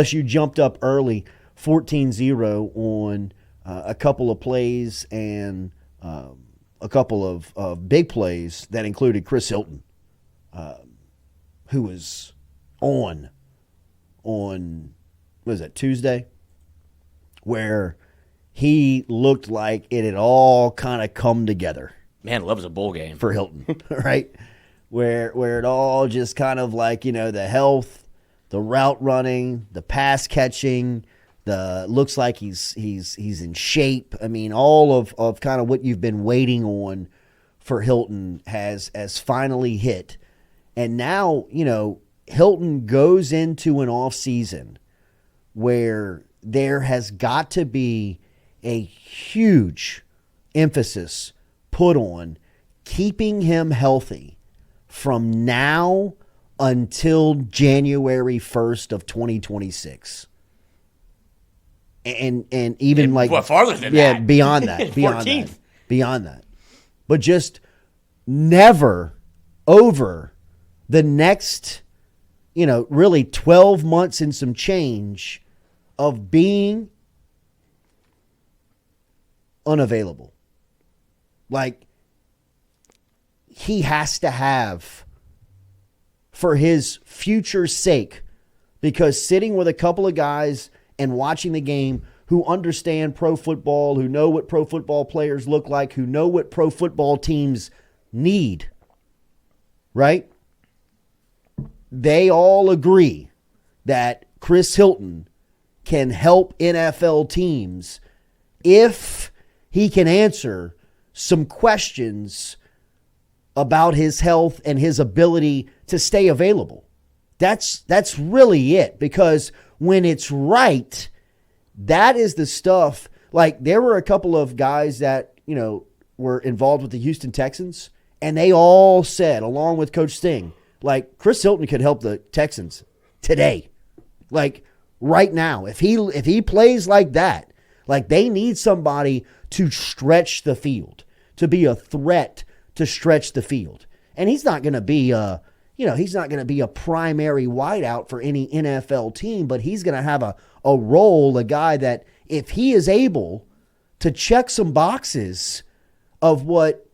LSU jumped up early 14-0 on a couple of plays and a couple of big plays that included Chris Hilton, who was on what was that, Tuesday, where he looked like it had all kind of come together. Man, loves a bowl game for Hilton, right? Where it all just kind of like, the health, the route running, the pass catching, looks like he's in shape. I mean, all of kind of what you've been waiting on for Hilton has finally hit. And now, Hilton goes into an off season where there has got to be a huge emphasis put on keeping him healthy from now until January 1st of 2026. And even farther than that. Yeah, beyond that. Beyond that. But just never over the next, really 12 months and some change of being unavailable. Like, he has to have, for his future's sake, because sitting with a couple of guys and watching the game who understand pro football, who know what pro football players look like, who know what pro football teams need, right? They all agree that Chris Hilton can help NFL teams if he can answer some questions about his health and his ability to stay available. That's really it, because when it's right, that is the stuff. Like, there were a couple of guys that, were involved with the Houston Texans, and they all said, along with Coach Sting, like, Chris Hilton could help the Texans today. Like, right now. If he plays like that, like, they need somebody to stretch the field, to be a threat to stretch the field. And he's not going to be he's not going to be a primary wideout for any NFL team, but he's going to have a role, a guy that if he is able to check some boxes of what,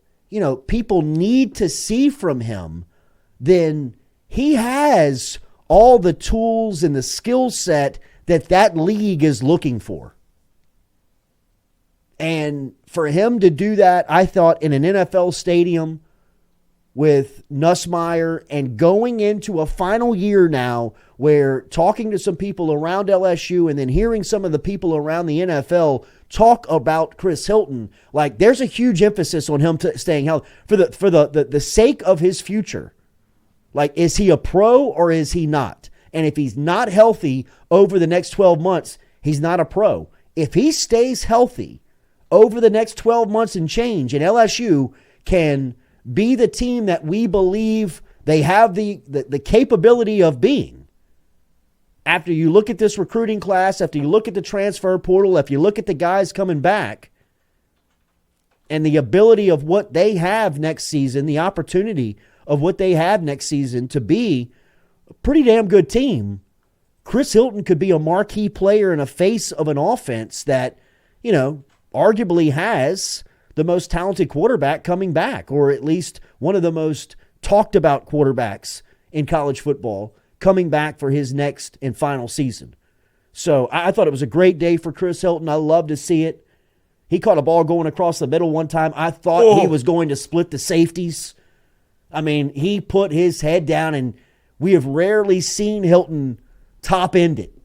people need to see from him, then he has all the tools and the skill set that league is looking for. And for him to do that, I thought, in an NFL stadium with Nussmeier and going into a final year now where talking to some people around LSU and then hearing some of the people around the NFL talk about Chris Hilton, like, there's a huge emphasis on him staying healthy for the sake of his future. Like, is he a pro or is he not? And if he's not healthy over the next 12 months, he's not a pro. If he stays healthy over the next 12 months and change, and LSU can be the team that we believe they have the capability of being, after you look at this recruiting class, after you look at the transfer portal, if you look at the guys coming back, and the ability of what they have next season, the opportunity of what they have next season to be a pretty damn good team, Chris Hilton could be a marquee player and a face of an offense that, arguably has the most talented quarterback coming back, or at least one of the most talked about quarterbacks in college football coming back for his next and final season. So I thought it was a great day for Chris Hilton. I love to see it. He caught a ball going across the middle one time. I thought he was going to split the safeties. I mean, he put his head down, and we have rarely seen Hilton top end it,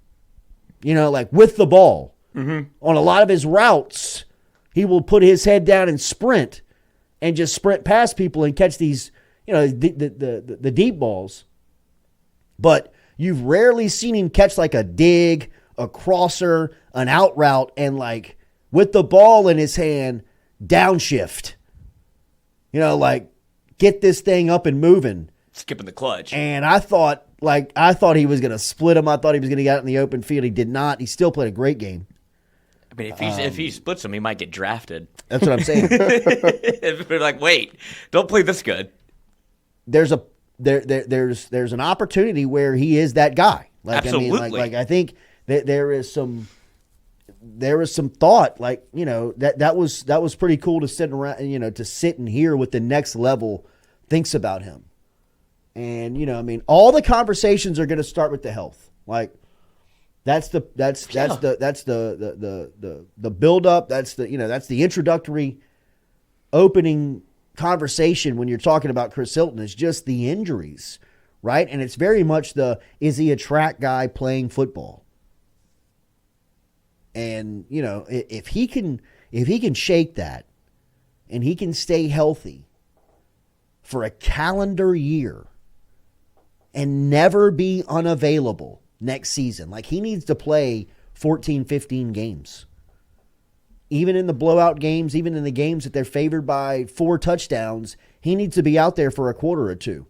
like with the ball. Mm-hmm. On a lot of his routes, he will put his head down and sprint past people and catch these, the deep balls. But you've rarely seen him catch like a dig, a crosser, an out route, and like with the ball in his hand, downshift. Get this thing up and moving. Skipping the clutch. And I thought he was going to split him. I thought he was going to get out in the open field. He did not. He still played a great game. I mean, if he splits him, he might get drafted. That's what I'm saying. They're like, wait, don't play this good. There's an opportunity where he is that guy. Absolutely. I think there is some thought, like, that was pretty cool to sit around, to sit and hear what the next level thinks about him. And all the conversations are going to start with the health. Like, that's the build up. That's the introductory opening conversation when you're talking about Chris Hilton. Is just the injuries, right? And it's very much is he a track guy playing football? And if he can shake that, and he can stay healthy for a calendar year and never be unavailable next season, like, he needs to play 14, 15 games. Even in the blowout games, even in the games that they're favored by 4 touchdowns, he needs to be out there for a quarter or two.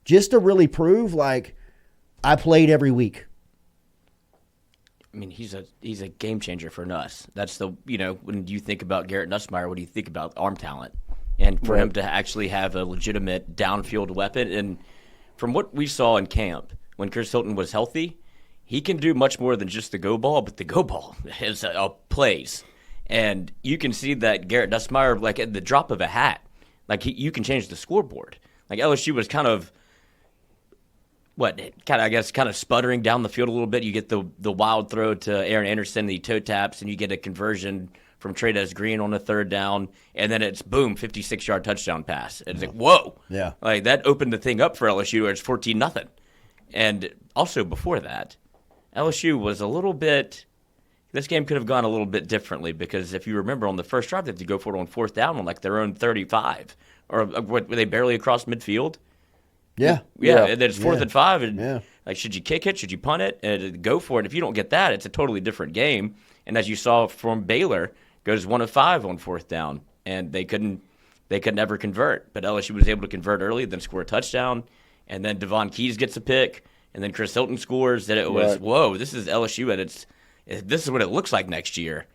Just to really prove, like, I played every week. I mean, he's a game changer for Nuss. That's when you think about Garrett Nussmeier, what do you think about arm talent? And for him to actually have a legitimate downfield weapon. And from what we saw in camp, when Chris Hilton was healthy, he can do much more than just the go ball, but the go ball is plays. And you can see that Garrett Nussmeier, like, at the drop of a hat, like, you can change the scoreboard. Like, LSU was kind of sputtering down the field a little bit. You get the wild throw to Aaron Anderson, the toe taps, and you get a conversion from TWITTA Green on a 3rd down, and then it's boom, 56-yard touchdown pass. And it's like, whoa. Yeah. Like, that opened the thing up for LSU, where it's 14-0. And also before that, LSU was a little bit – this game could have gone a little bit differently, because if you remember on the first drive, they had to go for it on 4th down on, like, their own 35. Or were they barely across midfield? Yeah. And then it's 4th and 5. And, like, should you kick it? Should you punt it? And go for it. If you don't get that, it's a totally different game. And as you saw from Baylor, goes 1 of 5 on 4th down. And they could never convert. But LSU was able to convert early, then score a touchdown. And then Devon Keys gets a pick. And then Chris Hilton scores. That it was, whoa, this is LSU this is what it looks like next year.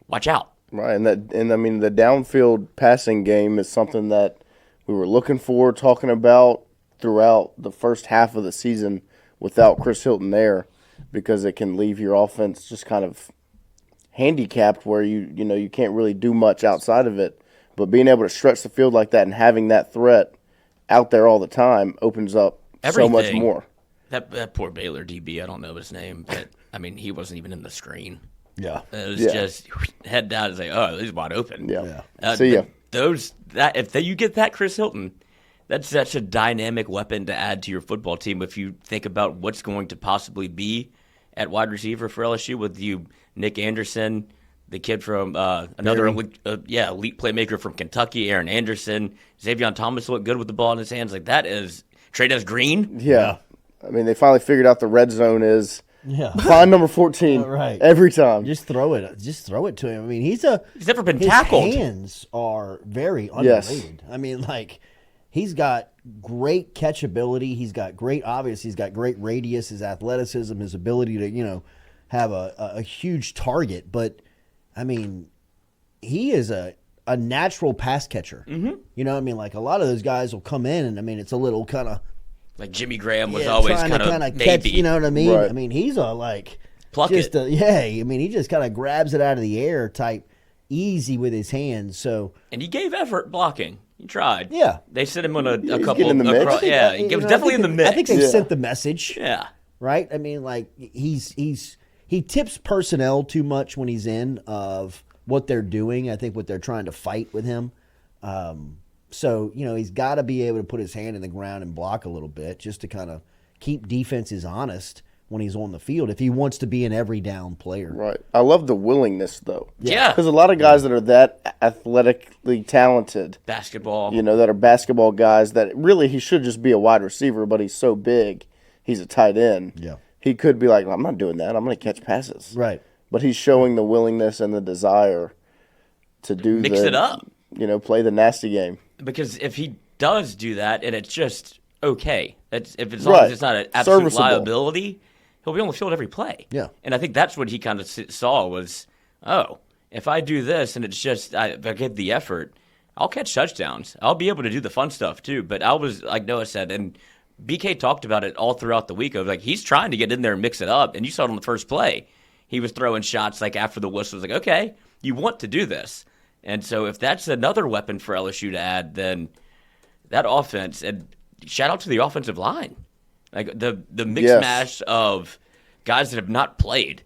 Watch out. Right, and I mean, the downfield passing game is something that we were looking for, talking about throughout the first half of the season without Chris Hilton there, because it can leave your offense just kind of handicapped where you can't really do much outside of it. But being able to stretch the field like that and having that threat out there all the time opens up so much more. That poor Baylor DB, I don't know his name, but I mean, he wasn't even in the screen. Yeah. It was just head down and say, oh, he's wide open. Yeah. See ya. You get that Chris Hilton, that's such a dynamic weapon to add to your football team. If you think about what's going to possibly be at wide receiver for LSU with Nick Anderson, the kid from another elite playmaker from Kentucky, Aaron Anderson, Xavier Thomas looked good with the ball in his hands. Like, that is TWITTA Green. Yeah. I mean, they finally figured out the red zone is find number 14 every time. Just throw it to him. I mean, he's never been tackled. His hands are very underrated. Yes. I mean, like, he's got great catchability. He's got great radius, his athleticism, his ability to, have a huge target. But, I mean, he is a natural pass catcher. Mm-hmm. You know what I mean? Like, a lot of those guys will come in and, I mean, it's a little kind of, like Jimmy Graham was always kind of catch, you know what I mean? Right. I mean, he's I mean, he just kind of grabs it out of the air type easy with his hands. So, and he gave effort blocking. He tried. Yeah. They sent him on a couple in the mix. he was definitely in the mix. I think they sent the message. Yeah. Right? I mean, like, he tips personnel too much when he's in of what they're doing. I think what they're trying to fight with him. So, he's got to be able to put his hand in the ground and block a little bit just to kind of keep defenses honest when he's on the field if he wants to be an every down player. Right. I love the willingness, though. Yeah. Because a lot of guys that are that athletically talented. Basketball. That are basketball guys that really he should just be a wide receiver, but he's so big, he's a tight end. Yeah. He could be like, I'm not doing that. I'm going to catch passes. Right. But he's showing the willingness and the desire to Mix it up. Play the nasty game. Because if he does do that and it's just okay, as long as it's not an absolute liability, he'll be on the field every play. Yeah. And I think that's what he kind of saw was, if I do this and it's just if I get the effort, I'll catch touchdowns. I'll be able to do the fun stuff too. But I was, like Noah said, and BK talked about it all throughout the week of like he's trying to get in there and mix it up, and you saw it on the first play. He was throwing shots like after the whistle was like, okay, you want to do this. And so if that's another weapon for LSU to add, then that offense, and shout out to the offensive line. Like the mix mash of guys that have not played,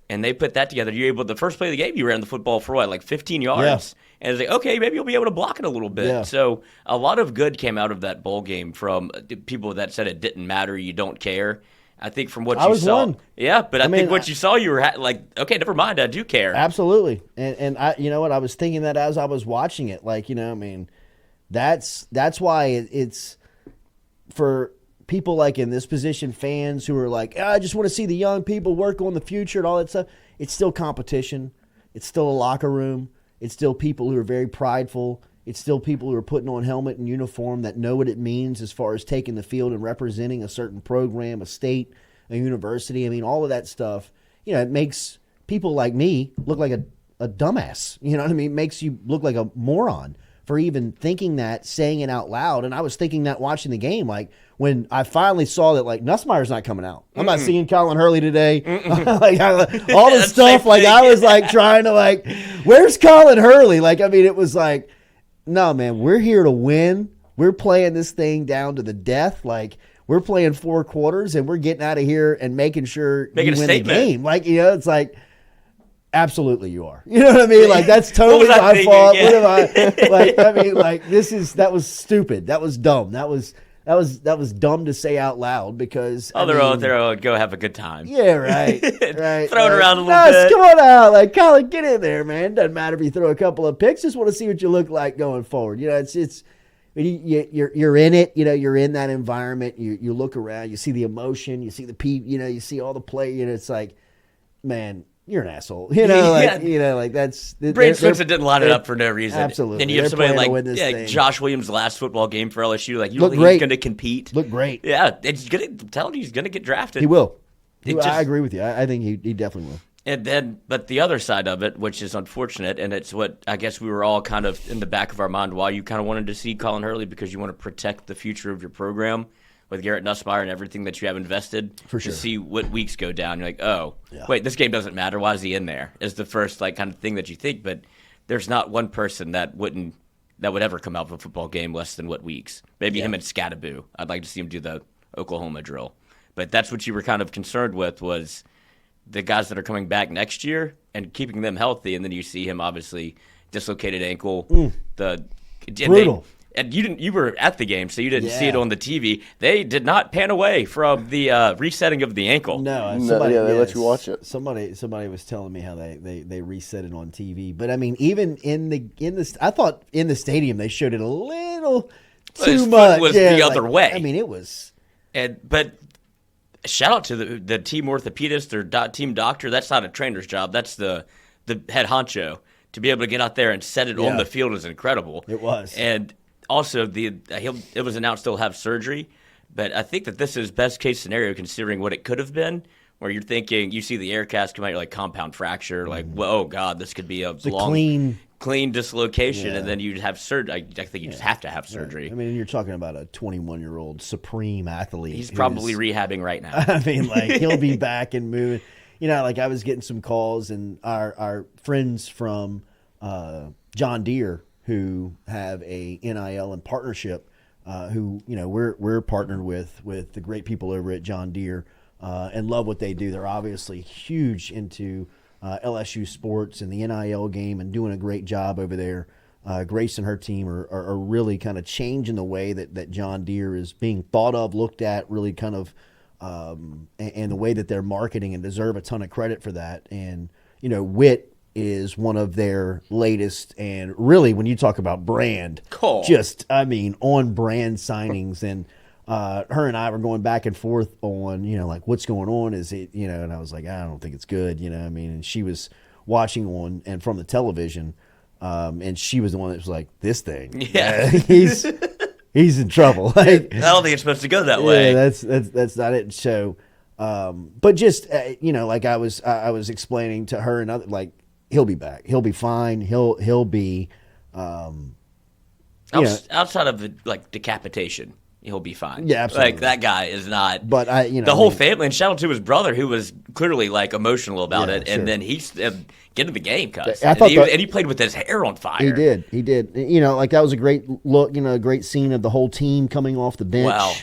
and they put that together. You're able, the first play of the game, you ran the football for what, like 15 yards? Yeah. And it's like, okay, maybe you'll be able to block it a little bit. Yeah. So a lot of good came out of that bowl game from people that said it didn't matter, you don't care. I think from what you saw, yeah, but I think what you saw, you were like, okay, never mind, I do care. Absolutely, and I, you know what, I was thinking that as I was watching it, like, you know, I mean, that's why it's for people like in this position, fans who are like, I just want to see the young people work on the future and all that stuff. It's still competition. It's still a locker room. It's still people who are very prideful. It's still people who are putting on helmet and uniform that know what it means as far as taking the field and representing a certain program, a state, a university. I mean, all of that stuff, you know, it makes people like me look like a dumbass. You know what I mean? It makes you look like a moron for even thinking that, saying it out loud. And I was thinking that watching the game, like when I finally saw that, like, Nussmeier's not coming out. I'm not seeing Colin Hurley today. Like all the stuff, like I was like trying to like, where's Colin Hurley? Like, I mean, it was like, no, man, we're here to win. We're playing this thing down to the death. Like, we're playing 4 quarters and we're getting out of here and making sure you win the game. Like, you know, it's like, absolutely you are. You know what I mean? Like, that's totally my fault. What am I? Like, I mean, like, that was stupid. That was dumb. That was dumb to say out loud because they're all go have a good time. Yeah, right. Right. Throw it around a little bit. Come on out. Like, Colin, get in there, man. Doesn't matter if you throw a couple of picks. Just want to see what you look like going forward. You know, it's you're in it. You know, you're in that environment. You look around. You see the emotion. You see the people. You know, you see all the play. You know, it's like, man, you're an asshole. You know, like, you know, like that's Braden Swinson didn't line it up for no reason. Absolutely. And you have somebody like Josh Williams' last football game for LSU. Like, you look think great. He's going to compete? Look great. Yeah, it's gonna. I'm telling you, he's going to get drafted. He will. I agree with you. I think he definitely will. And then, but the other side of it, which is unfortunate, and it's what I guess we were all kind of in the back of our mind why you kind of wanted to see Colin Hurley, because you want to protect the future of your program with Garrett Nussmeier and everything that you have invested. For sure. To see what weeks go down. You're like, oh, wait, this game doesn't matter. Why is he in there? Is the first like kind of thing that you think, but there's not one person that would ever come out of a football game less than what weeks. Maybe him and Scattaboo. I'd like to see him do the Oklahoma drill. But that's what you were kind of concerned with, was the guys that are coming back next year and keeping them healthy. And then you see him obviously dislocated ankle. Brutal. And you were at the game, so you didn't see it on the TV. They did not pan away from the resetting of the ankle. No, they let you watch it. Somebody was telling me how they reset it on TV. But I mean, even in the I thought in the stadium they showed it a little too much. It was the other way. I mean, it was. But shout out to the team orthopedist or team doctor. That's not a trainer's job. That's the head honcho. To be able to get out there and set it on the field is incredible. It was. And also, it was announced he'll have surgery, but I think that this is best case scenario considering what it could have been. Where you're thinking, you see the air cast come out, you're like compound fracture, like, oh god, this could be a long, clean dislocation, and then you'd have surgery. I think you just have to have surgery. I mean, you're talking about a 21-year-old supreme athlete. He's probably rehabbing right now. I mean, like, he'll be back and moving. You know, like I was getting some calls, and our friends from John Deere, who have a NIL and partnership, who, you know, we're partnered with the great people over at John Deere, and love what they do. They're obviously huge into LSU sports and the NIL game and doing a great job over there. Grace and her team are really kind of changing the way that John Deere is being thought of, looked at, really kind of, and the way that they're marketing, and deserve a ton of credit for that. And, you know, WIT is one of their latest, and really when you talk about brand, just, I mean, on brand signings. And her and I were going back and forth on, you know, like, what's going on? Is it, you know, and I was like, I don't think it's good, you know, I mean, and she was watching on and from the television, and she was the one that was like, this thing, he's in trouble. Like, I don't think it's supposed to go that way. Yeah, that's not it. So, but just, you know, like I was explaining to her and other, like, he'll be back. He'll be fine. He'll be, outside of the, like, decapitation. he'll be fine. Yeah, absolutely. Like, that guy is not. But the whole family, and shout out to his brother, who was clearly like emotional about Yeah, it, sure. and then he's get in the game, cuz. I thought And he played with his hair on fire. He did. Like that was a great look. A great scene of the whole team coming off the bench. Wow.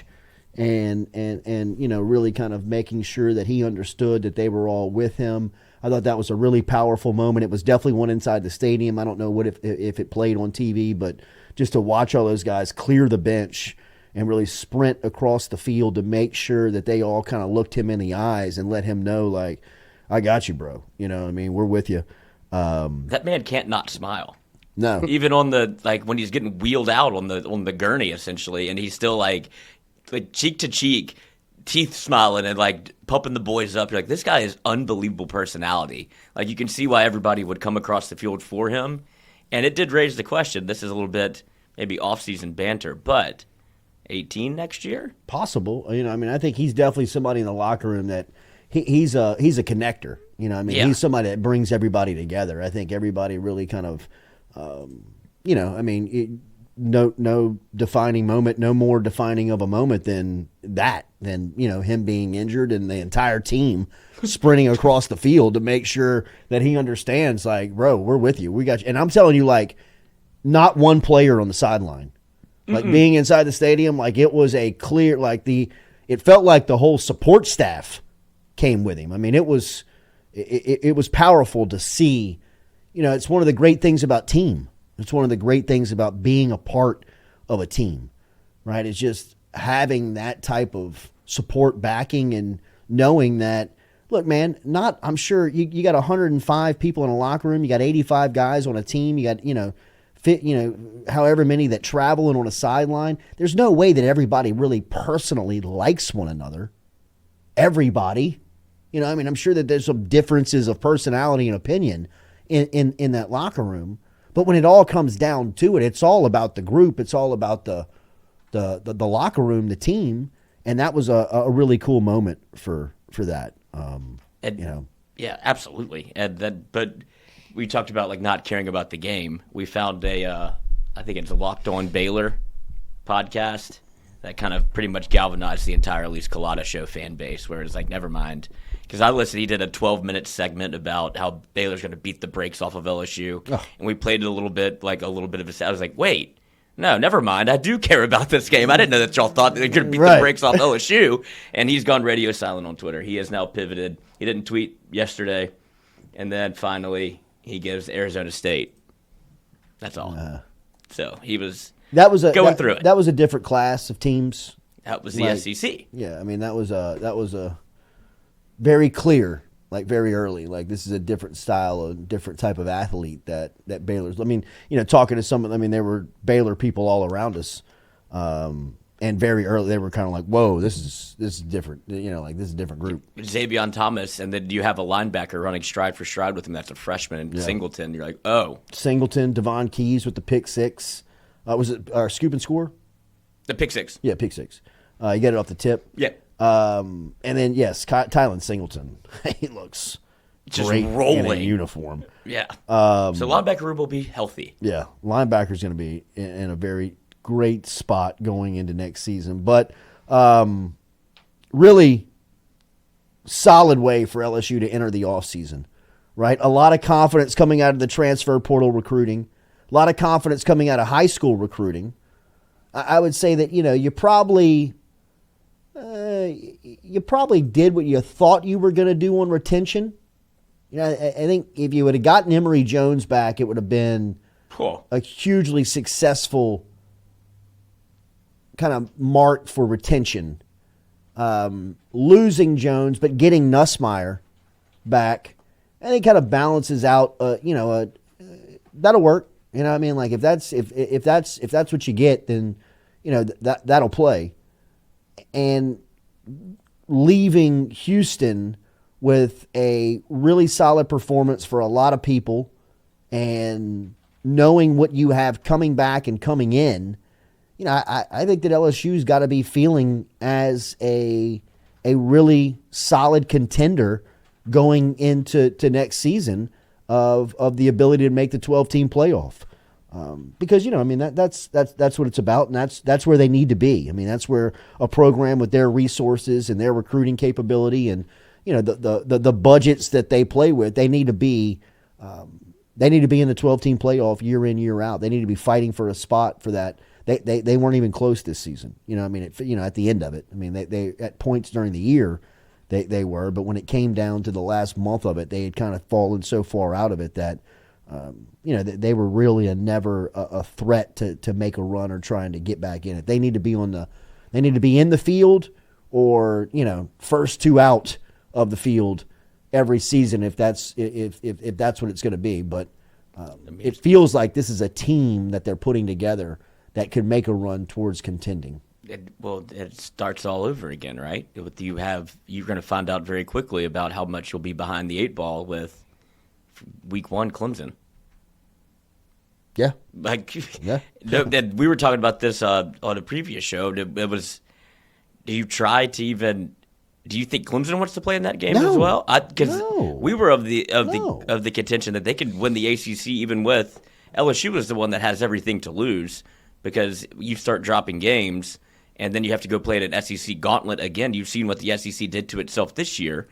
And really kind of making sure that he understood that they were all with him. I thought that was a really powerful moment. It was definitely one inside the stadium. I don't know if it played on TV, but just to watch all those guys clear the bench and really sprint across the field to make sure that they all kind of looked him in the eyes and let him know, like, I got you, bro. We're with you. That man can't not smile. No. Even on when he's getting wheeled out on the gurney, essentially, and he's still like cheek to cheek, teeth smiling and like pumping the boys up. You're like, this guy is unbelievable personality. Like, you can see why everybody would come across the field for him. And it did raise the question. This is a little bit maybe off-season banter, but 18 next year? Possible. I think he's definitely somebody in the locker room that he's a connector. Yeah. He's somebody that brings everybody together. I think everybody really kind of, no defining moment, no more defining of a moment than him being injured and the entire team sprinting across the field to make sure that he understands, like, bro, we're with you. We got you. And I'm telling you, like, not one player on the sideline. Like, being inside the stadium, like, it was a clear, like, it felt like the whole support staff came with him. I mean, it was powerful to see. It's one of the great things about team. It's one of the great things about being a part of a team, right? It's just having that type of support backing and knowing that, look, man, I'm sure you got 105 people in a locker room. You got 85 guys on a team. You got, however many that travel and on a sideline. There's no way that everybody really personally likes one another. Everybody. I'm sure that there's some differences of personality and opinion in that locker room. But when it all comes down to it, it's all about the group. It's all about the locker room, the team, and that was a really cool moment for that. Yeah, absolutely. But we talked about like not caring about the game. We found I think it's a Locked On Baylor podcast that kind of pretty much galvanized the entire at least Culotta show fan base, where it's like, never mind. Because I listened, he did a 12-minute segment about how Baylor's going to beat the brakes off of LSU, and we played it a little bit of I was like, wait, no, never mind. I do care about this game. I didn't know that y'all thought they were going to beat the brakes off LSU, and he's gone radio silent on Twitter. He has now pivoted. He didn't tweet yesterday, and then finally he gives Arizona State. That's all. So he was going through it. That was a different class of teams. That was the SEC. Yeah, I mean that was a very clear, like very early, like this is a different style, a different type of athlete that Baylor's. I mean, talking to some of them, I mean, there were Baylor people all around us, and very early they were kind of like, whoa, this is different. Like this is a different group. Xavier Thomas, and then you have a linebacker running stride for stride with him. That's a freshman, and Singleton. You're like, oh, Singleton, Devon Keys with the pick six. Was it our scoop and score? The pick six. Yeah, pick six. You get it off the tip. Yeah. And then, yes, Tylen Singleton. He looks just great rolling in a uniform. Yeah. So linebacker room will be healthy. Yeah, linebacker's going to be in a very great spot going into next season. But really solid way for LSU to enter the offseason, right? A lot of confidence coming out of the transfer portal recruiting. A lot of confidence coming out of high school recruiting. I would say that, you probably did what you thought you were going to do on retention. I think if you would have gotten Emory Jones back, it would have been a hugely successful kind of mark for retention. Losing Jones, but getting Nussmeier back, I think kind of balances out. That'll work. I mean, like if that's what you get, then that'll play. And leaving Houston with a really solid performance for a lot of people, and knowing what you have coming back and coming in, I think that LSU's got to be feeling as a really solid contender going into next season of the ability to make the 12-team playoff. Because I mean that's what it's about, and that's where they need to be. I mean that's where a program with their resources and their recruiting capability and the budgets that they play with, they need to be in the 12-team playoff year in year out. They need to be fighting for a spot for that. They weren't even close this season. I mean at the end of it, I mean they at points during the year they were, but when it came down to the last month of it, they had kind of fallen so far out of it that. They were really never a threat to make a run or trying to get back in it. They need to be in the field or first two out of the field every season if that's what it's going to be. But it feels like this is a team that they're putting together that could make a run towards contending. It starts all over again, right? You're going to find out very quickly about how much you'll be behind the 8 ball with Week 1 Clemson. Yeah. We were talking about this on a previous show. It was, do you think Clemson wants to play in that game as well? Because we were of the contention that they could win the ACC even with LSU is the one that has everything to lose because you start dropping games and then you have to go play at an SEC gauntlet again. You've seen what the SEC did to itself this year.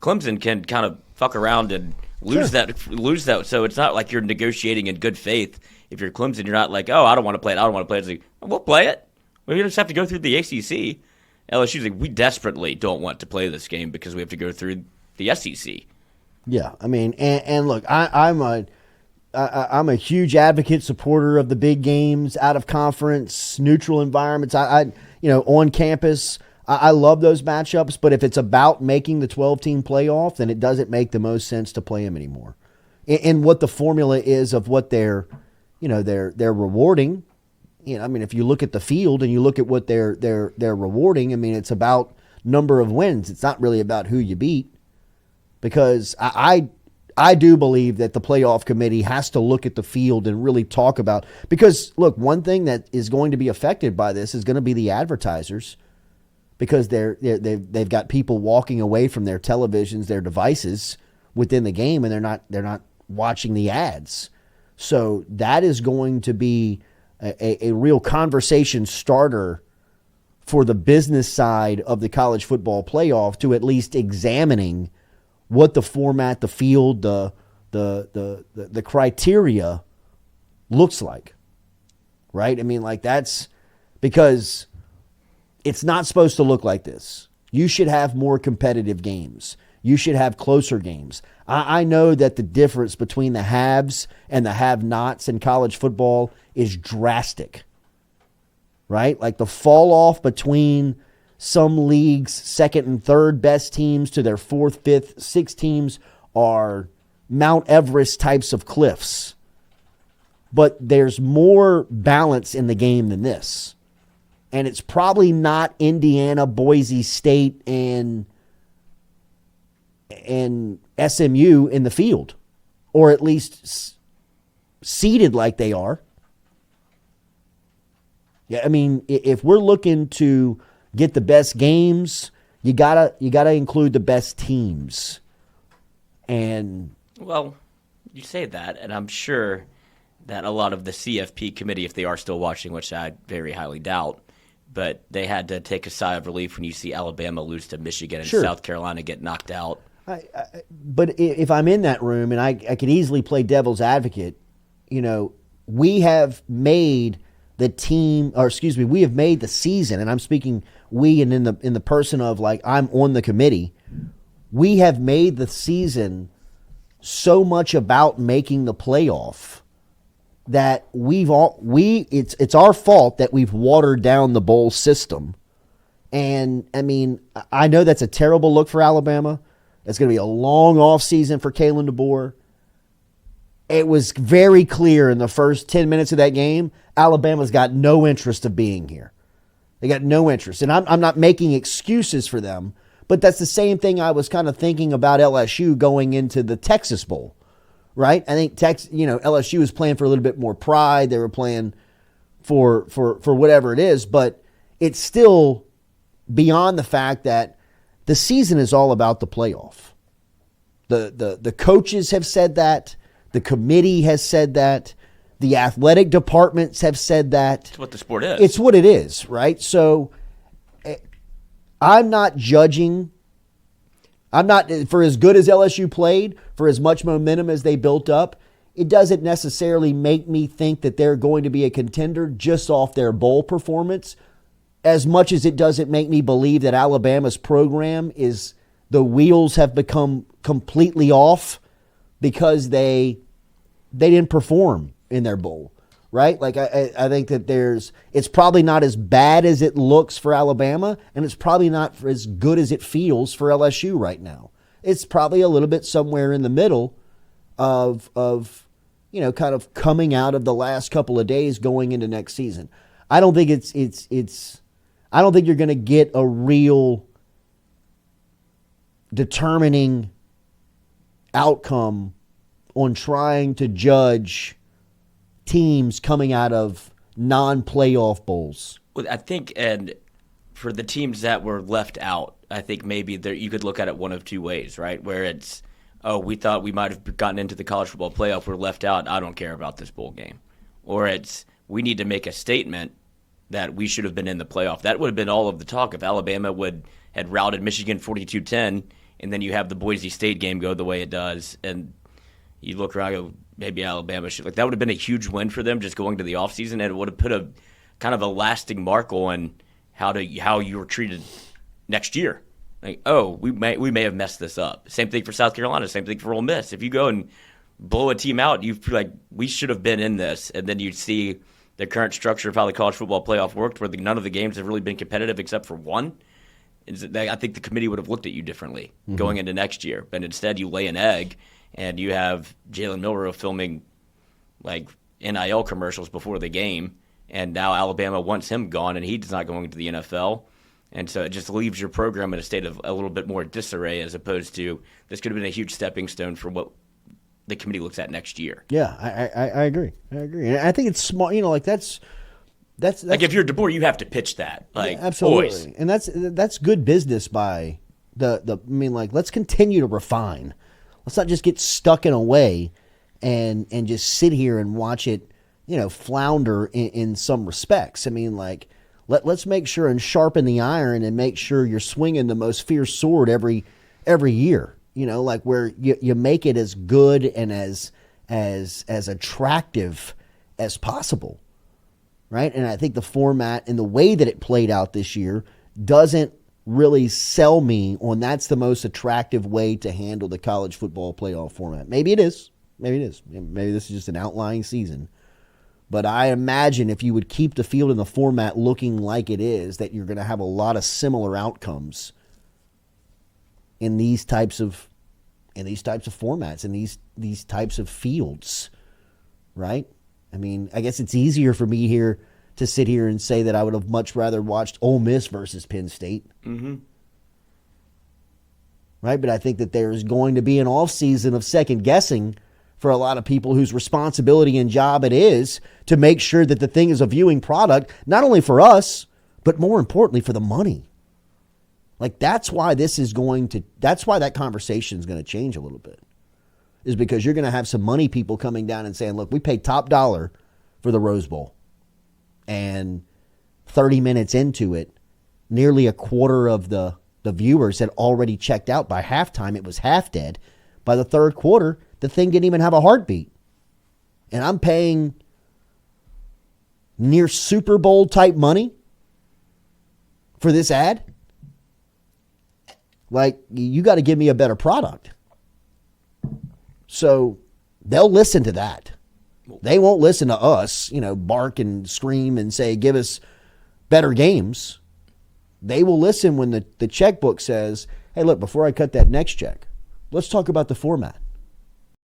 Clemson can kind of fuck around and lose that. So it's not like you're negotiating in good faith. If you're Clemson, you're not like, oh, I don't want to play it. It's like, we'll play it. We just have to go through the ACC. LSU's like, we desperately don't want to play this game because we have to go through the SEC. Yeah, I mean, and look, I'm a huge advocate, supporter of the big games, out of conference, neutral environments. On campus. I love those matchups, but if it's about making the 12-team playoff, then it doesn't make the most sense to play them anymore. And what the formula is of what they're rewarding. I mean, if you look at the field and you look at what they're rewarding, I mean, it's about number of wins. It's not really about who you beat, because I do believe that the playoff committee has to look at the field and really talk about, because look, one thing that is going to be affected by this is going to be the advertisers. Because they've got people walking away from their televisions, their devices within the game, and they're not watching the ads. So that is going to be a real conversation starter for the business side of the college football playoff, to at least examining what the format, the field, the criteria looks like. Right? I mean, like, that's because it's not supposed to look like this. You should have more competitive games. You should have closer games. I know that the difference between the haves and the have-nots in college football is drastic, right? Like the fall off between some leagues' second and third best teams to their fourth, fifth, sixth teams are Mount Everest types of cliffs. But there's more balance in the game than this. And it's probably not Indiana, Boise State, and SMU in the field, or at least seeded like they are. Yeah, I mean, if we're looking to get the best games, you gotta include the best teams. And well, you say that, and I'm sure that a lot of the CFP committee, if they are still watching, which I very highly doubt, but they had to take a sigh of relief when you see Alabama lose to Michigan and South Carolina get knocked out. But if I'm in that room and I could easily play devil's advocate, we have made the team, or excuse me, we have made the season, and I'm speaking we and in the person of, like, I'm on the committee. We have made the season so much about making the playoff that it's our fault that we've watered down the bowl system. And I mean, I know that's a terrible look for Alabama. It's going to be a long off season for Kalen DeBoer. It was very clear in the first 10 minutes of that game, Alabama's got no interest of being here. They got no interest. And I'm not making excuses for them, but that's the same thing I was kind of thinking about LSU going into the Texas Bowl. Right? I think LSU was playing for a little bit more pride. They were playing for whatever it is, but it's still beyond the fact that the season is all about the playoff. The coaches have said that. The committee has said that. The athletic departments have said that. It's what the sport is. It's what it is, right? So I'm not judging. I'm not, for as good as LSU played, for as much momentum as they built up, it doesn't necessarily make me think that they're going to be a contender just off their bowl performance, as much as it doesn't make me believe that Alabama's program is, the wheels have become completely off because they didn't perform in their bowl, right? Like I think that it's probably not as bad as it looks for Alabama, and it's probably not as good as it feels for LSU right now. It's probably a little bit somewhere in the middle of kind of coming out of the last couple of days going into next season. I don't think I don't think you're going to get a real determining outcome on trying to judge teams coming out of non-playoff bowls. Well, I think, and for the teams that were left out, I think maybe you could look at it one of two ways, right? Where it's, oh, we thought we might have gotten into the college football playoff, we're left out, I don't care about this bowl game. Or it's, we need to make a statement that we should have been in the playoff. That would have been all of the talk if Alabama had routed Michigan 42-10, and then you have the Boise State game go the way it does, and you look around and go, maybe Alabama should. Like, that would have been a huge win for them just going to the offseason, and it would have put a kind of a lasting mark on how you were treated next year. Like, oh, we may have messed this up. Same thing for South Carolina, same thing for Ole Miss. If you go and blow a team out, you feel like we should have been in this, and then you see the current structure of how the college football playoff worked, where none of the games have really been competitive except for one. I think the committee would have looked at you differently going into next year. But instead, you lay an egg, and you have Jalen Milroe filming like NIL commercials before the game, and now Alabama wants him gone, and he's not going to the NFL. And so it just leaves your program in a state of a little bit more disarray, as opposed to this could have been a huge stepping stone for what the committee looks at next year. Yeah, I agree. And I think it's smart. That's like, if you're DeBoer, you have to pitch that. Like, yeah, absolutely. Boys. And that's good business by let's continue to refine. Let's not just get stuck in a way and just sit here and watch it, flounder in some respects. I mean, like, let's make sure and sharpen the iron and make sure you're swinging the most fierce sword every year. Like, where you make it as good and as attractive as possible, right? And I think the format and the way that it played out this year doesn't really sell me on that's the most attractive way to handle the college football playoff format. Maybe it is. Maybe this is just an outlying season. But I imagine if you would keep the field and the format looking like it is, that you're going to have a lot of similar outcomes in these types of formats, in these types of fields, right? I mean, I guess it's easier for me here to sit here and say that I would have much rather watched Ole Miss versus Penn State. Mm-hmm. Right? But I think that there's going to be an off-season of second-guessing for a lot of people whose responsibility and job it is to make sure that the thing is a viewing product, not only for us, but more importantly for the money. Like, that's why that conversation is going to change a little bit, is because you're going to have some money people coming down and saying, look, we paid top dollar for the Rose Bowl. And 30 minutes into it, nearly a quarter of the viewers had already checked out. By halftime, it was half dead. By the third quarter, the thing didn't even have a heartbeat. And I'm paying near Super Bowl type money for this ad. Like, you got to give me a better product. So they'll listen to that. They won't listen to us, bark and scream and say, give us better games. They will listen when the checkbook says, hey, look, before I cut that next check, let's talk about the format.